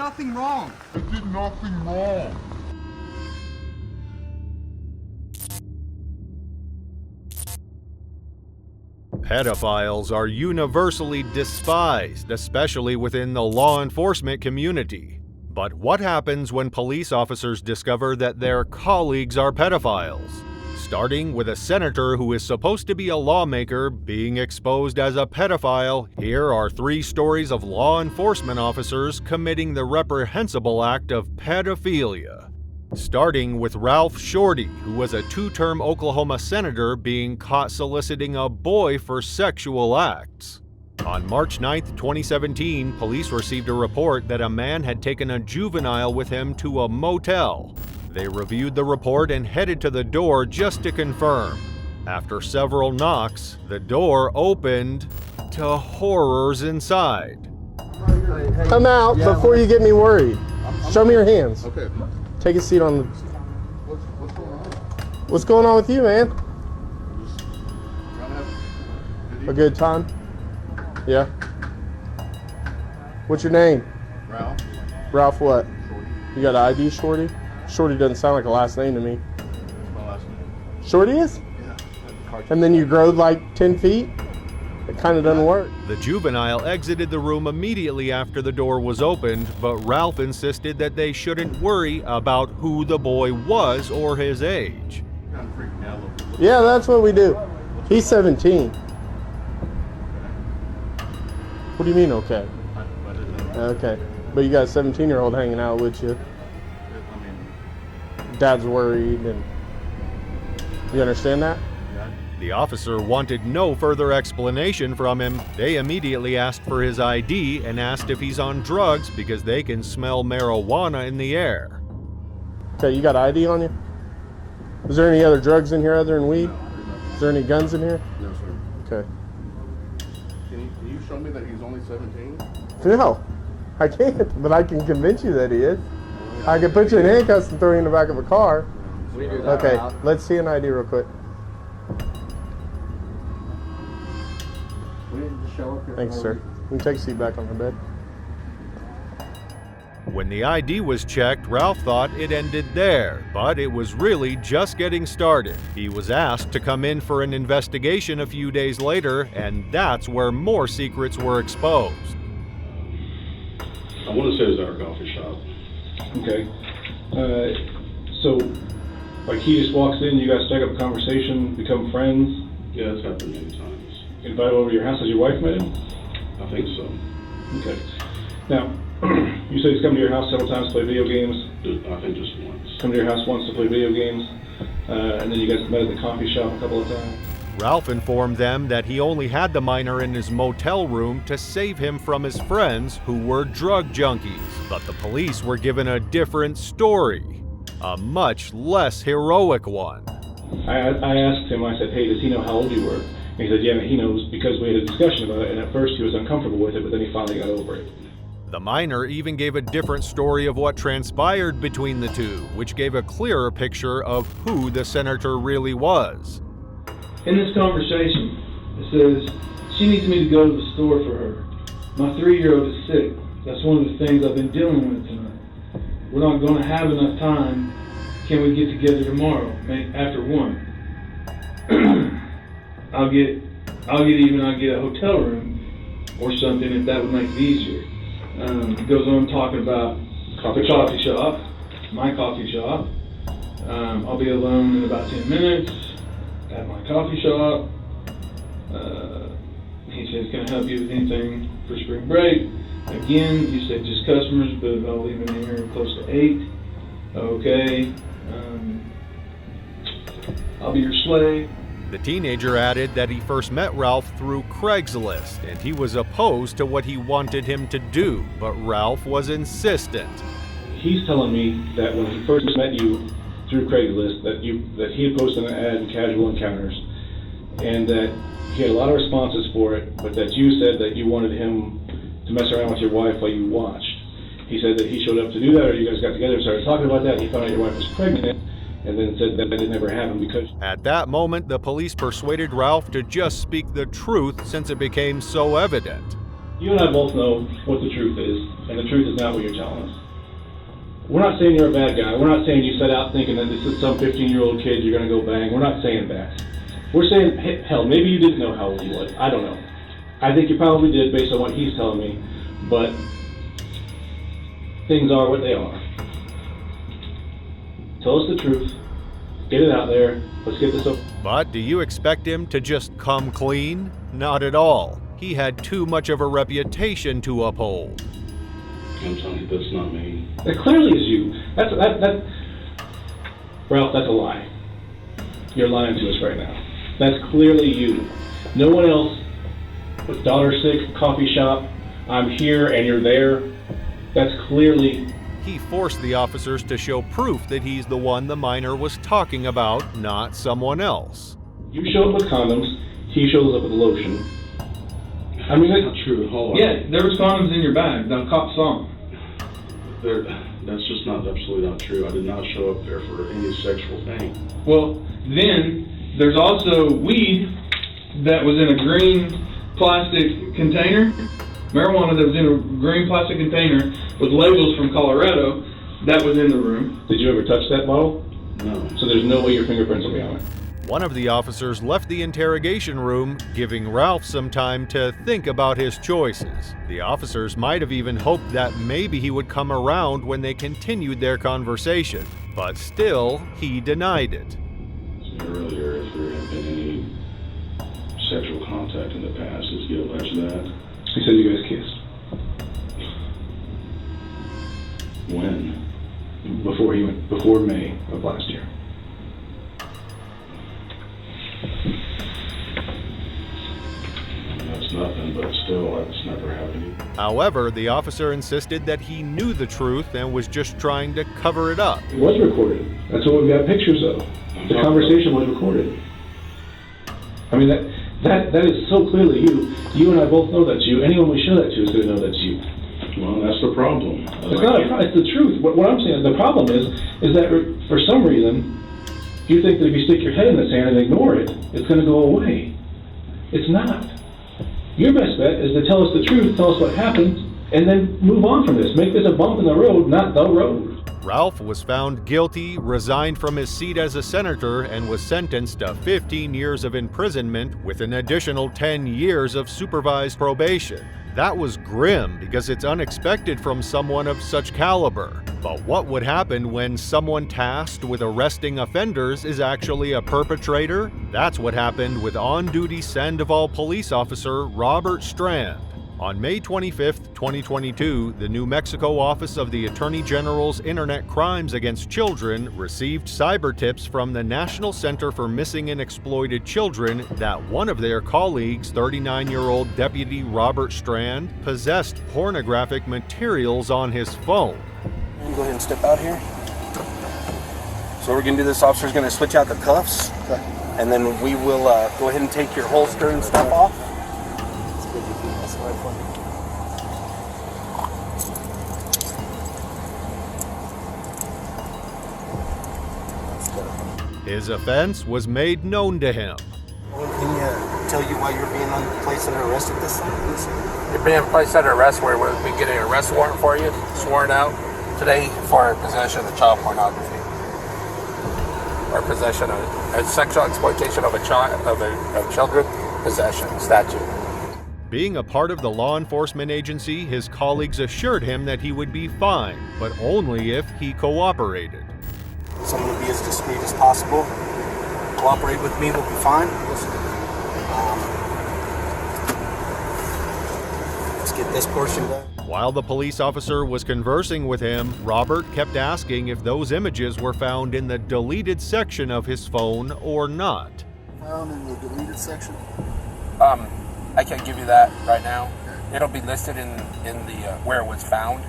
nothing wrong. I did nothing wrong. Pedophiles are universally despised, especially within the law enforcement community. But what happens when police officers discover that their colleagues are pedophiles? Starting with a senator who is supposed to be a lawmaker being exposed as a pedophile, here are 3 stories of law enforcement officers committing the reprehensible act of pedophilia. Starting with Ralph Shorty, who was a 2-term Oklahoma senator being caught soliciting a boy for sexual acts. On March 9, 2017, police received a report that a man had taken a juvenile with him to a motel. They reviewed the report and headed to the door just to confirm. After several knocks, the door opened to horrors inside. Come out before you get me worried. Show me your hands. Okay. Take a seat on the... What's going on? What's going on with you, man? Just trying to have A good time? Yeah. What's your name? Ralph. Ralph what? Shorty. You got an ID, Shorty? Shorty doesn't sound like a last name to me. My last name. Shorty is? Yeah. And then you growed like 10 feet? It kind of doesn't work. The juvenile exited the room immediately after the door was opened, but Ralph insisted that they shouldn't worry about who the boy was or his age. Kind of freaked me out a little bit. Yeah, that's what we do. He's 17. What do you mean, okay? I didn't know. Okay. But you got a 17-year-old hanging out with you. I mean, Dad's worried, and you understand that? yeah. The officer wanted no further explanation from him. They immediately asked for his ID and asked if he's on drugs because they can smell marijuana in the air. Okay, you got ID on you? Is there any other drugs in here other than weed? Is there any guns in here? No, sir. Okay. Can you show me that he's only 17? No, I can't, but I can convince you that he is. I can put you in handcuffs and throw you in the back of a car. Okay, let's see an ID real quick. Thanks, sir. You can take a seat back on the bed. When the ID was checked, Ralph thought it ended there, but it was really just getting started. He was asked to come in for an investigation a few days later, and that's where more secrets were exposed. I want to say it's our coffee shop. Okay. So, like he just walks in, you guys strike up a conversation, become friends, Yeah, it's happened many times. invite over to your house. Has your wife met him? I think so. Okay. Now, you said he's come to your house several times to play video games. I think just once. Come to your house once to play video games, and then you guys met at the coffee shop a couple of times. Ralph informed them that he only had the minor in his motel room to save him from his friends who were drug junkies. But the police were given a different story, a much less heroic one. I asked him, I said, hey, does he know how old you were? And he said, yeah, he knows because we had a discussion about it, and at first he was uncomfortable with it, but then he finally got over it. The minor even gave a different story of what transpired between the two, which gave a clearer picture of who the senator really was. In this conversation, it says, she needs me to go to the store for her. My 3-year-old is sick. That's one of the things I've been dealing with tonight. We're not going to have enough time. Can we get together tomorrow, after 1? I'll get a hotel room or something if that would make it easier. It goes on talking about the coffee shop, my coffee shop. I'll be alone in about 10 minutes at my coffee shop. He says, can I help you with anything for spring break? Again, you said just customers, but I'll leave in here close to 8. Okay. I'll be your slave. The teenager added that he first met Ralph through Craigslist, and he was opposed to what he wanted him to do, but Ralph was insistent. He's telling me that when he first met you through Craigslist, that he had posted an ad in Casual Encounters, and that he had a lot of responses for it, but that you said that you wanted him to mess around with your wife while you watched. He said that he showed up to do that, or you guys got together and started talking about that, and he found out your wife was pregnant, and then said that it never happened because... At that moment, the police persuaded Ralph to just speak the truth since it became so evident. You and I both know what the truth is, and the truth is not what you're telling us. We're not saying you're a bad guy. We're not saying you set out thinking that this is some 15-year-old kid you're going to go bang. We're not saying that. We're saying, hell, maybe you didn't know how old he was. I don't know. I think you probably did based on what he's telling me, but things are what they are. Tell us the truth. Get it out there. Let's get this over. But do you expect him to just come clean? Not at all. He had too much of a reputation to uphold. I'm telling you, that's not me. It clearly is you. Ralph, that's a lie. You're lying to us right now. That's clearly you. No one else with $6 coffee shop, I'm here and you're there. That's clearly... He forced the officers to show proof that he's the one the minor was talking about, not someone else. You show up with condoms, he shows up with lotion. I mean, that's not true. Hold on. Yeah, there was condoms in your bag. The cops saw them. That's just not absolutely not true. I did not show up there for any sexual thing. Well, then there's also weed that was in a green plastic container. Marijuana that was in a green plastic container with labels from Colorado. That was in the room. Did you ever touch that bottle? No. So there's no way your fingerprints will be on it. One of the officers left the interrogation room, giving Ralph some time to think about his choices. The officers might have even hoped that maybe he would come around when they continued their conversation, but still, he denied it. Earlier, if there had been any sexual contact in the past, does he allege that? He said you guys kissed. When? Before May of last year. That's nothing, but still, that's never happened. However, the officer insisted that he knew the truth and was just trying to cover it up. It was recorded. That's what we've got pictures of. The conversation was recorded. I mean, that is so clearly you. You and I both know that's you. Anyone we show that to is going to know that's you. Well, that's the problem. It's not a problem. It's the truth. What I'm saying, the problem is that for some reason, you think that if you stick your head in the sand and ignore it, it's going to go away. It's not. Your best bet is to tell us the truth, tell us what happened, and then move on from this. Make this a bump in the road, not the road. Ralph was found guilty, resigned from his seat as a senator, and was sentenced to 15 years of imprisonment with an additional 10 years of supervised probation. That was grim because it's unexpected from someone of such caliber. But what would happen when someone tasked with arresting offenders is actually a perpetrator? That's what happened with on-duty Sandoval police officer Robert Strand. On May 25, 2022, the New Mexico Office of the Attorney General's Internet Crimes Against Children received cyber tips from the National Center for Missing and Exploited Children that one of their colleagues, 39-year-old Deputy Robert Strand, possessed pornographic materials on his phone. Go ahead and step out here. So we're going to do this, officer's going to switch out the cuffs, and then we will go ahead and take your holster and stuff off. His offense was made known to him. Can you tell you why you're being placed under arrest at this time? You're being placed under arrest where we'll be getting an arrest warrant for you, sworn out today for possession of child pornography. Or possession of sexual exploitation of a child, of children, possession statute. Being a part of the law enforcement agency, his colleagues assured him that he would be fine, but only if he cooperated. So I'm going to be as discreet as possible. Cooperate with me, we'll be fine. Let's get this portion done. While the police officer was conversing with him, Robert kept asking if those images were found in the deleted section of his phone or not. Found in the deleted section? I can't give you that right now. It'll be listed in the where it was found.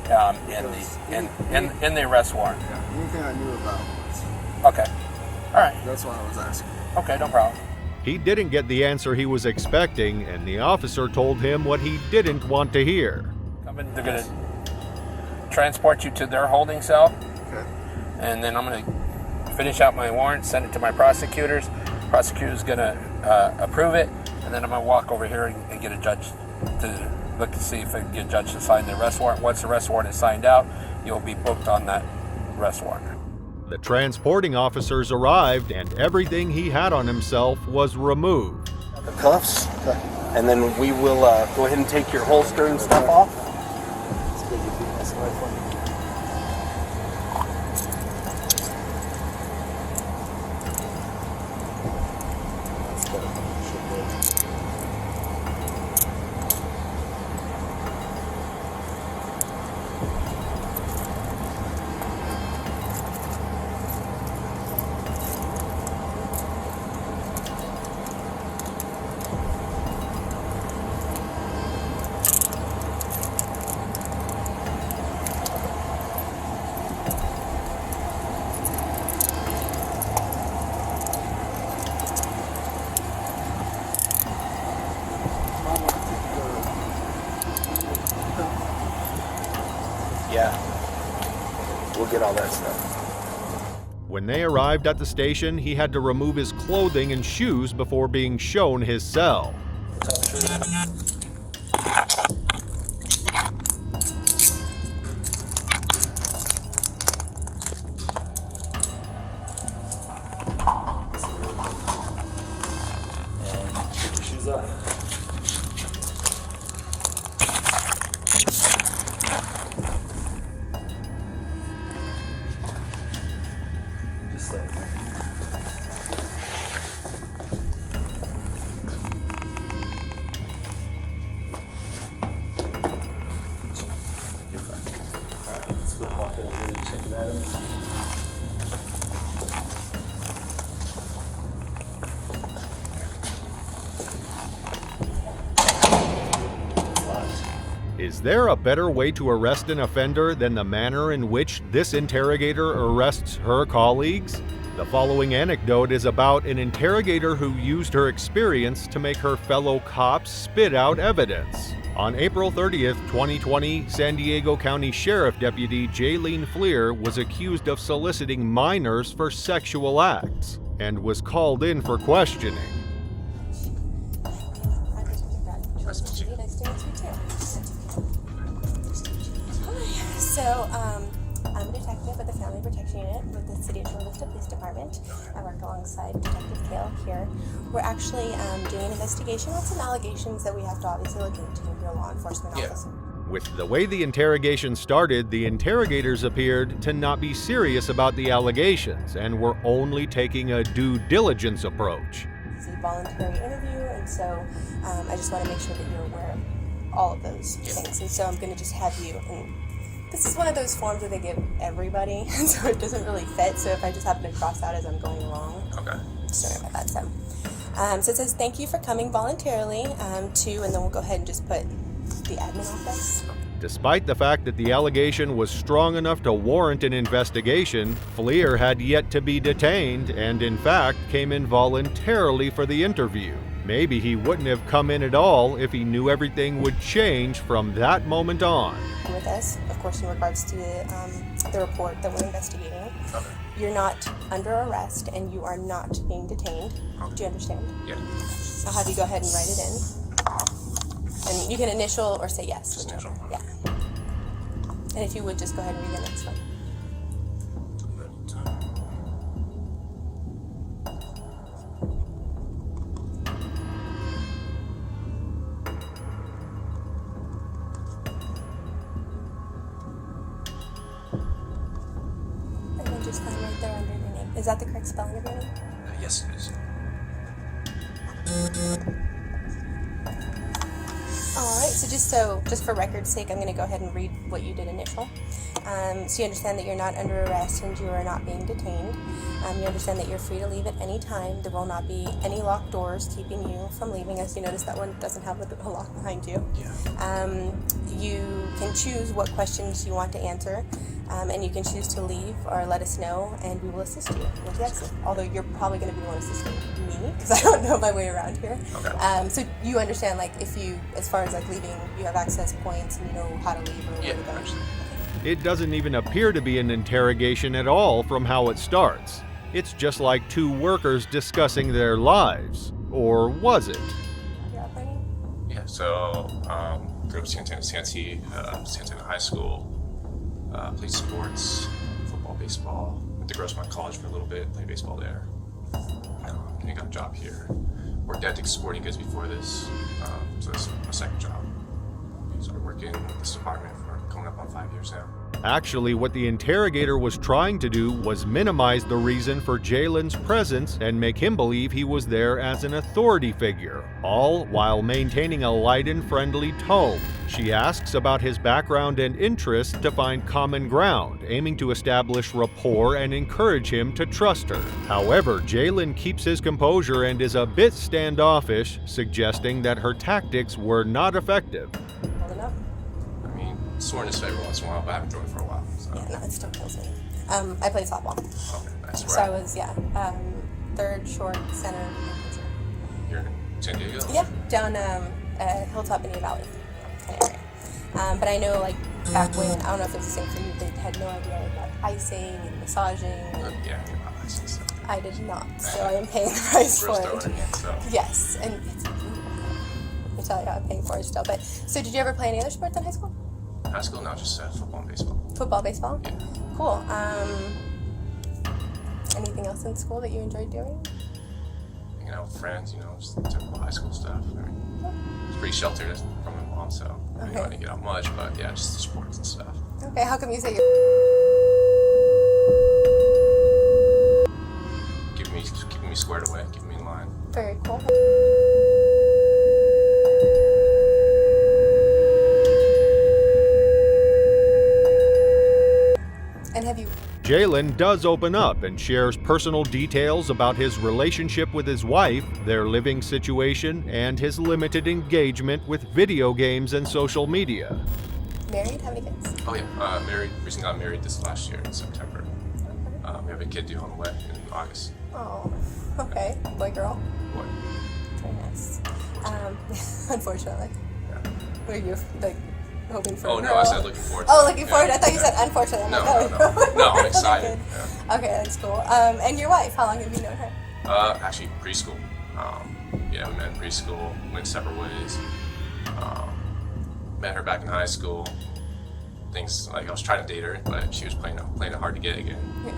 In the arrest warrant. Yeah, anything I knew about was. Okay. All right. That's why I was asking. Okay, no problem. He didn't get the answer he was expecting, and the officer told him what he didn't want to hear. They're going to transport you to their holding cell. Okay. And then I'm going to finish out my warrant, send it to my prosecutors. Prosecutor's going to approve it, and then I'm going to walk over here and get a judge to look to see if I can get a judge to sign the arrest warrant. Once the arrest warrant is signed out, you'll be booked on that arrest warrant. The transporting officers arrived and everything he had on himself was removed. The cuffs, and then we will go ahead and take your holster and stuff off. Yeah, we'll get all that stuff. When they arrived at the station, he had to remove his clothing and shoes before being shown his cell. And take your shoes off. Just like let's go walk in and check it out. Is there a better way to arrest an offender than the manner in which this interrogator arrests her colleagues? The following anecdote is about an interrogator who used her experience to make her fellow cops spit out evidence. On April 30th, 2020, San Diego County Sheriff Deputy Jaylene Fleer was accused of soliciting minors for sexual acts and was called in for questioning. So, I'm a detective at the Family Protection Unit with the City of Chula Vista Police Department. I work alongside Detective Kale here. We're actually doing an investigation on some allegations that we have to obviously look into. You're a law enforcement officer. With the way the interrogation started, the interrogators appeared to not be serious about the allegations and were only taking a due diligence approach. It's a voluntary interview, and so I just want to make sure that you're aware of all of those things. And so I'm going to just have you, and this is one of those forms that they give everybody, so it doesn't really fit. So if I just happen to cross out as I'm going along, Okay. sorry about that. So it says, thank you for coming voluntarily to, and then we'll go ahead and just put the admin office. Despite the fact that the allegation was strong enough to warrant an investigation, Fleer had yet to be detained and in fact came in voluntarily for the interview. Maybe he wouldn't have come in at all if he knew everything would change from that moment on. With us, of course, in regards to the report that we're investigating, you're not under arrest and you are not being detained. Do you understand? Yeah. I'll have you go ahead and write it in. And you can initial or say yes. Just whichever. initial. Yeah. And if you would just go ahead and read the next one. And then just sign right there under your name. Is that the correct spelling of your name? Yes, it is. Alright, so just for record's sake, I'm going to go ahead and read what you did initial. So you understand that you're not under arrest and you are not being detained. You understand that you're free to leave at any time. There will not be any locked doors keeping you from leaving. As you notice, that one doesn't have a lock behind you. Yeah. You can choose what questions you want to answer, and you can choose to leave or let us know, and we will assist you with the exit. Although you're probably going to be the one assisting me, because I don't know my way around here. Okay. So you understand, like, if you, as far as like leaving, you have access points and you know how to leave or where to go. Absolutely. It doesn't even appear to be an interrogation at all from how it starts. It's just like two workers discussing their lives. Or was it? You're operating? Yeah. So grew up at Santana High School. Played sports, football, baseball. Went to Grossmont College for a little bit, played baseball there. And I got a job here. Worked at Dick's Sporting Goods before this, so this is my second job. Started working with this department for coming up on 5 years now. Actually, what the interrogator was trying to do was minimize the reason for Jalen's presence and make him believe he was there as an authority figure, all while maintaining a light and friendly tone. She asks about his background and interests to find common ground, aiming to establish rapport and encourage him to trust her. However, Jalen keeps his composure and is a bit standoffish, suggesting that her tactics were not effective. Holding up. I mean, sworn his favor once in a while, but I haven't joined for a while. So. Yeah, no, it still kills me. I played softball. Okay, that's right. So I was, third, short, center, pitcher. You're in San Diego? Yeah, down Hilltop, Indian Valley kind of area. But I know, like, back when, I don't know if it's the same for you, they had no idea about icing and massaging. Yeah, about icing stuff. I did not, so I am paying the price for it. Yes, and it's, let me tell you, I'm paying for it still. But so, did you ever play any other sports in high school? High school, no, just football and baseball. Football, baseball? Yeah. Cool. Anything else in school that you enjoyed doing? Hanging out with friends, just typical high school stuff. I mean, it's pretty sheltered from my mom, so I didn't get out much, but yeah, just the sports and stuff. Okay, how come you say Keeping me squared away, keeping me in line. Very cool. And have you... Jalen does open up and shares personal details about his relationship with his wife, their living situation, and his limited engagement with video games and social media. Married? How many kids? Oh yeah, married. Recently got married this last year in September. We have a kid due on the way in August. Oh, okay. Boy, girl? Boy. Very nice. Unfortunately. Yeah. Were you, like, hoping for Oh, a no, girl? I said looking forward to it. Oh, looking forward. I thought you said unfortunately. I'm No, I'm excited. Yeah. Okay, that's cool. And your wife, how long have you known her? Actually, preschool. We met in preschool, went separate ways. Met her back in high school. Things like I was trying to date her, but she was playing it hard to get again. Yeah.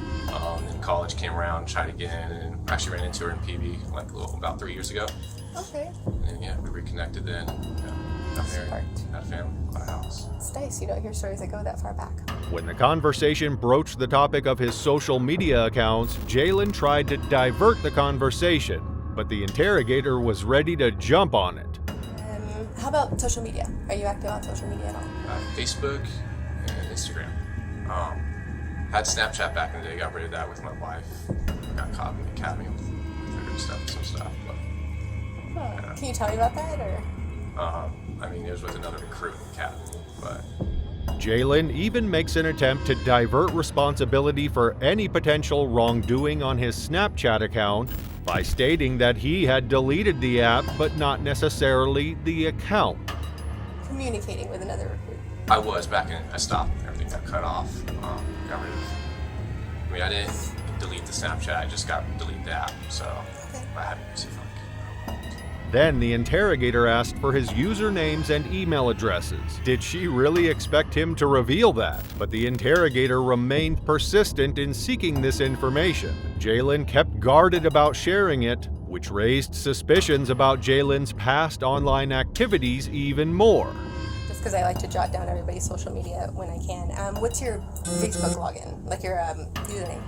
Then college came around, tried again, and actually ran into her in PB about 3 years ago. Okay. And yeah, we reconnected then. Got married, had a family, bought a house. It's nice, you don't hear stories that go that far back. When the conversation broached the topic of his social media accounts, Jalen tried to divert the conversation, but the interrogator was ready to jump on it. How about social media? Are you active on social media at all? Facebook and Instagram. Had Snapchat back in the day, got rid of that with my wife. Got caught in the academy with her and some stuff. But, Can you tell me about that, or? It was with another recruit in the academy, but... Jalen even makes an attempt to divert responsibility for any potential wrongdoing on his Snapchat account by stating that he had deleted the app, but not necessarily the account. Communicating with another recruit. I was back in, I stopped, everything got cut off, got rid of, I didn't delete the Snapchat, I just deleted the app, so I haven't used it for Then the interrogator asked for his usernames and email addresses. Did she really expect him to reveal that? But the interrogator remained persistent in seeking this information. Jalen kept guarded about sharing it, which raised suspicions about Jalen's past online activities even more. Just because I like to jot down everybody's social media when I can. What's your Facebook login? Like your username?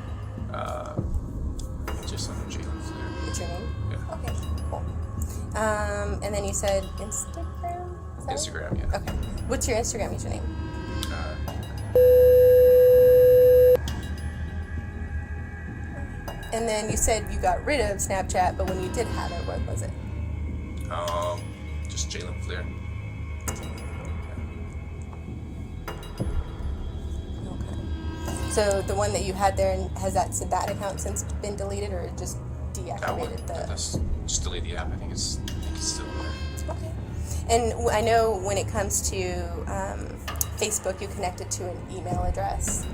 Just under Jalen Flair. What's your name? Yeah. Okay, cool. And then you said Instagram? Instagram, yeah. Okay. What's your Instagram username? And then you said you got rid of Snapchat, but when you did have it, what was it? Just Jalen Flair. Okay. So the one that you had there, has that account since been deleted, or just deactivated? Just delete the app. I think it's still there. Okay. And I know when it comes to Facebook, you connect it to an email address.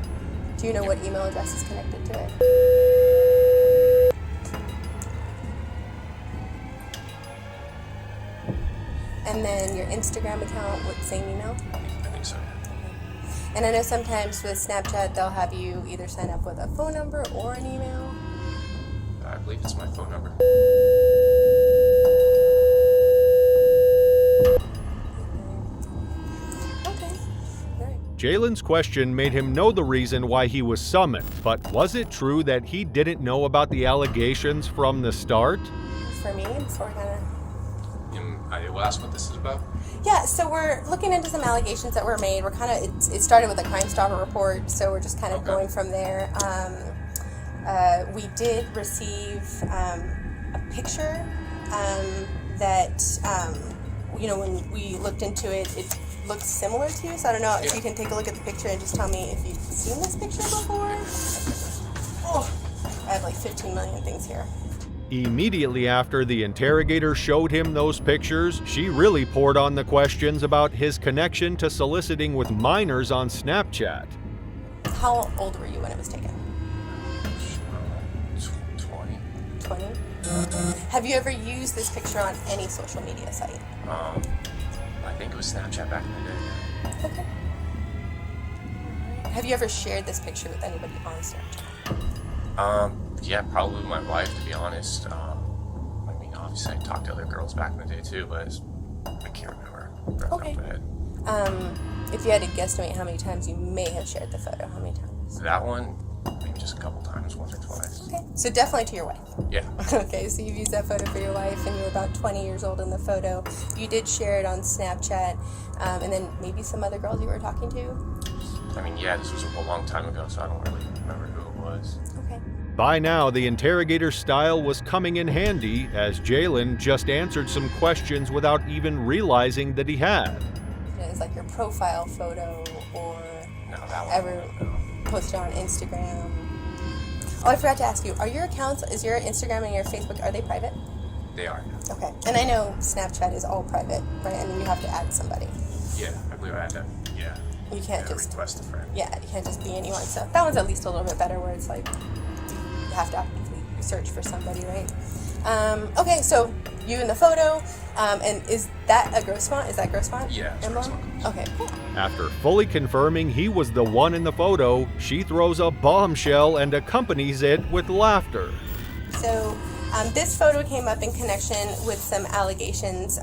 Do you know what email address is connected to it? And And then your Instagram account with same email? I think so, yeah. And I know sometimes with Snapchat, they'll have you either sign up with a phone number or an email. I believe it's my phone number. Okay. Right. Jalen's question made him know the reason why he was summoned, but was it true that he didn't know about the allegations from the start? For me, before kind of. I will ask what this is about. Yeah, so we're looking into some allegations that were made. We're kind of, it started with a Crime Stopper report, so we're just kind of going from there. We did receive a picture that, when we looked into it, it looks similar to you. So I don't know if you can take a look at the picture and just tell me if you've seen this picture before. Oh, I have like 15 million things here. Immediately after the interrogator showed him those pictures, she really poured on the questions about his connection to soliciting with minors on Snapchat. How old were you when it was taken? 20. 20? Have you ever used this picture on any social media site? I think it was Snapchat back in the day. Okay. Have you ever shared this picture with anybody on Snapchat? Yeah, probably with my wife, to be honest. Obviously I talked to other girls back in the day too, but I can't remember. Okay. If you had to guesstimate how many times you may have shared the photo, how many times? That one, maybe just a couple times, once or twice. Okay, so definitely to your wife. Yeah. Okay, so you've used that photo for your wife, and you were about 20 years old in the photo. You did share it on Snapchat, and then maybe some other girls you were talking to? This was a long time ago, so I don't really remember who it was. Okay. By now, the interrogator's style was coming in handy, as Jalen just answered some questions without even realizing that he had. It's like your profile photo, or No, that one. ever posted on Instagram. Oh, I forgot to ask you, are your accounts, is your Instagram and your Facebook, are they private? They are. Okay, and I know Snapchat is all private, right? And you have to add somebody. Yeah, I believe I had to. Yeah. You can't just request a friend. Yeah, you can't just be anyone. So that one's at least a little bit better, where it's like you have to actively search for somebody, right? Okay, so you in the photo, and is that a gross font? Is that gross font? Yeah, it's gross font. Okay, cool. After fully confirming he was the one in the photo, she throws a bombshell and accompanies it with laughter. So this photo came up in connection with some allegations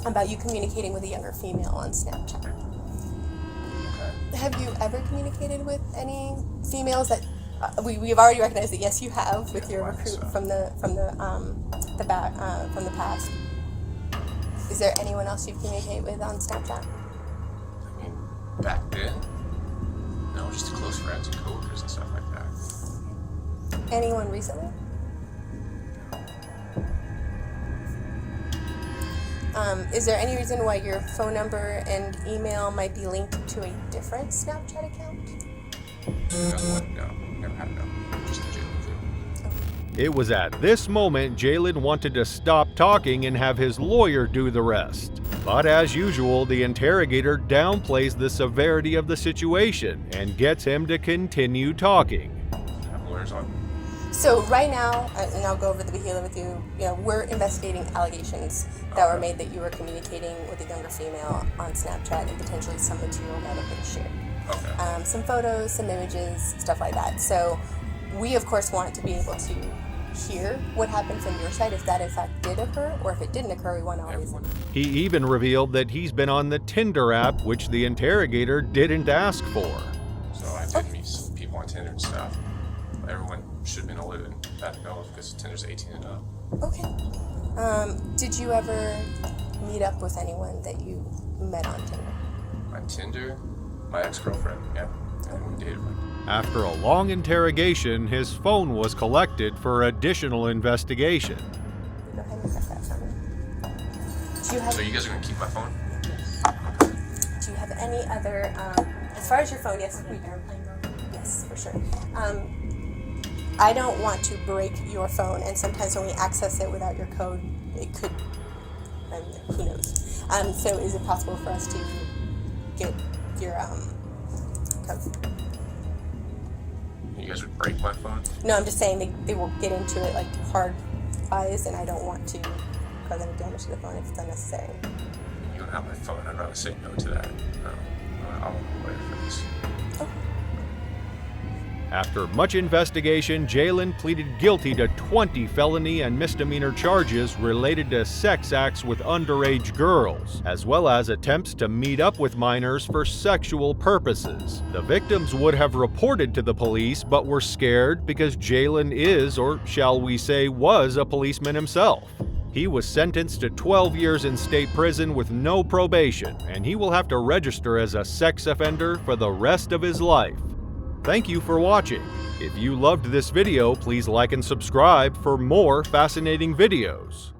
about you communicating with a younger female on Snapchat. Have you ever communicated with any females that we've already recognized that yes you have with your recruit from the past? Is there anyone else you've communicated with on Snapchat? Back then, no, just close friends and coworkers and stuff like that. Anyone recently? Is there any reason why your phone number and email might be linked to a different Snapchat account? No, never had it. Just in jail too. It was at this moment Jalen wanted to stop talking and have his lawyer do the rest. But as usual, the interrogator downplays the severity of the situation and gets him to continue talking. Have lawyers on. So right now, and I'll go over the behavior with you, we're investigating allegations that were made that you were communicating with a younger female on Snapchat, and potentially some material might have been shared. Okay. Some photos, some images, stuff like that. So we, of course, want to be able to hear what happened from your side, if that in fact did occur, or if it didn't occur, we want to always... He even revealed that he's been on the Tinder app, which the interrogator didn't ask for. So I did meet some people on Tinder and stuff. Everyone should have been older than that, though, because Tinder's 18 and up. Okay. Did you ever meet up with anyone that you met on Tinder? On Tinder? My ex-girlfriend, yeah. And we dated her. After a long interrogation, his phone was collected for additional investigation. Go ahead and press that for me. Do you have, So you guys are going to keep my phone? do you have any other, as far as your phone, yes, we do. Yes, for sure. I don't want to break your phone, and sometimes when we access it without your code, it could, who knows. So is it possible for us to get your code? You guys would break my phone? No, I'm just saying they will get into it like hard eyes, and I don't want to cause any damage to the phone if it's unnecessary. You don't have my phone. I'd rather say no to that. I'll move away from this. Okay. After much investigation, Jalen pleaded guilty to 20 felony and misdemeanor charges related to sex acts with underage girls, as well as attempts to meet up with minors for sexual purposes. The victims would have reported to the police but were scared because Jalen is, or shall we say was, a policeman himself. He was sentenced to 12 years in state prison with no probation, and he will have to register as a sex offender for the rest of his life. Thank you for watching. If you loved this video, please like and subscribe for more fascinating videos.